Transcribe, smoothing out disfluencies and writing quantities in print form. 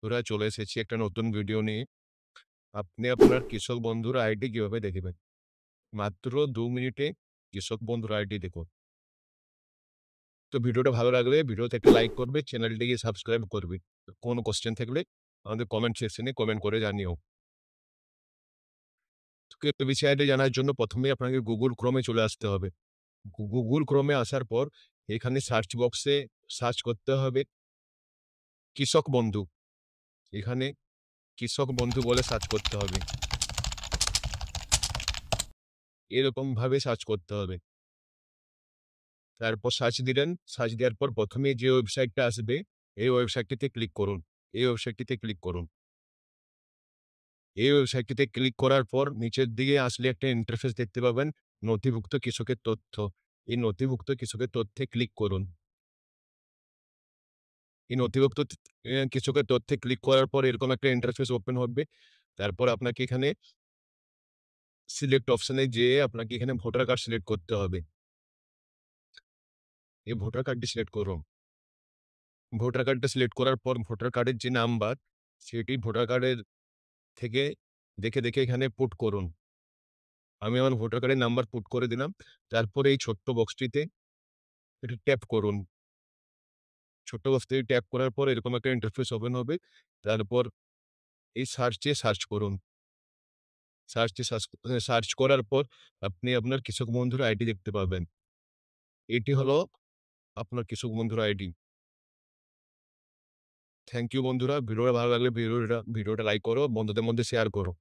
বন্ধুরা চলে এসেছি একটা নতুন ভিডিও নিয়ে। আপনি আপনার কৃষক বন্ধুর আইডি কিভাবে দেখবেন? মাত্র ২ মিনিটে কৃষক বন্ধুর আইডি দেখুন। তো ভিডিওটা ভালো লাগলে ভিডিওতে একটা লাইক করবে, চ্যানেলটিকে সাবস্ক্রাইব করবে। কোনো কোয়েশ্চেন থাকলে আমাদের কমেন্ট সেকশনে কমেন্ট করে জানিও। তো কেপিসি আইডি জানার জন্য ১ম এই আপনাকে Google Chrome এ চলে আসতে হবে। Google Chrome এ আসার পর এখানে সার্চ বক্সে সার্চ করতে হবে কৃষক বন্ধু। এখানে কৃষক বন্ধু বলে সার্চ করতে হবে। এরকমভাবে সার্চ করতে হবে। তারপর সার্চ দিলেন। সার্চ দেওয়ার পর ১ম এই যে ওয়েবসাইটটা আসবে, এই ওয়েবসাইটটিতে ক্লিক করুন। এই ওয়েবসাইটটিতে ক্লিক করুন। এই ওয়েবসাইটটিতে ক্লিক করার পর নিচের দিকে আসলে একটা ইন্টারফেস দেখতে পাবেন, নথিভুক্ত কৃষকের তথ্য। এই নথিভুক্ত কৃষকের তথ্যে ক্লিক করুন। এই নথিভুক্ত কৃষকের তথ্যে ক্লিক করার পর এরকম একটা ইন্টারফেস ওপেন হবে। তারপর আপনাকে এখানে সিলেক্ট অপশনে যেয়ে আপনাকে এখানে ভোটার কার্ড সিলেক্ট করতে হবে। এই ভোটার কার্ডটি সিলেক্ট করুন। ভোটার কার্ডটা সিলেক্ট করার পর ভোটার কার্ডের যে নাম্বার, সেটি ভোটার কার্ডের থেকে দেখে এখানে পুট করুন। আমি আমার ভোটার কার্ডের নাম্বার পুট করে দিলাম। তারপরে এই ছোট্ট বক্সটিতে একটু ট্যাপ করুন। ছোট্ট বক্সটিতে ট্যাপ করার পর এরকম একটা ইন্টারফেস ওপেন হবে। তারপর এই সার্চে সার্চ করুন। সার্চে সার্চ করার পর আপনি আপনার কৃষক বন্ধুর আইডি দেখতে পাবেন। এটি হলো আপনার কৃষক বন্ধুর আইডি। থ্যাংক ইউ বন্ধুরা। ভিডিওটা ভালো লাগলে ভিডিওটা লাইক করো, বন্ধুদের মধ্যে শেয়ার করো।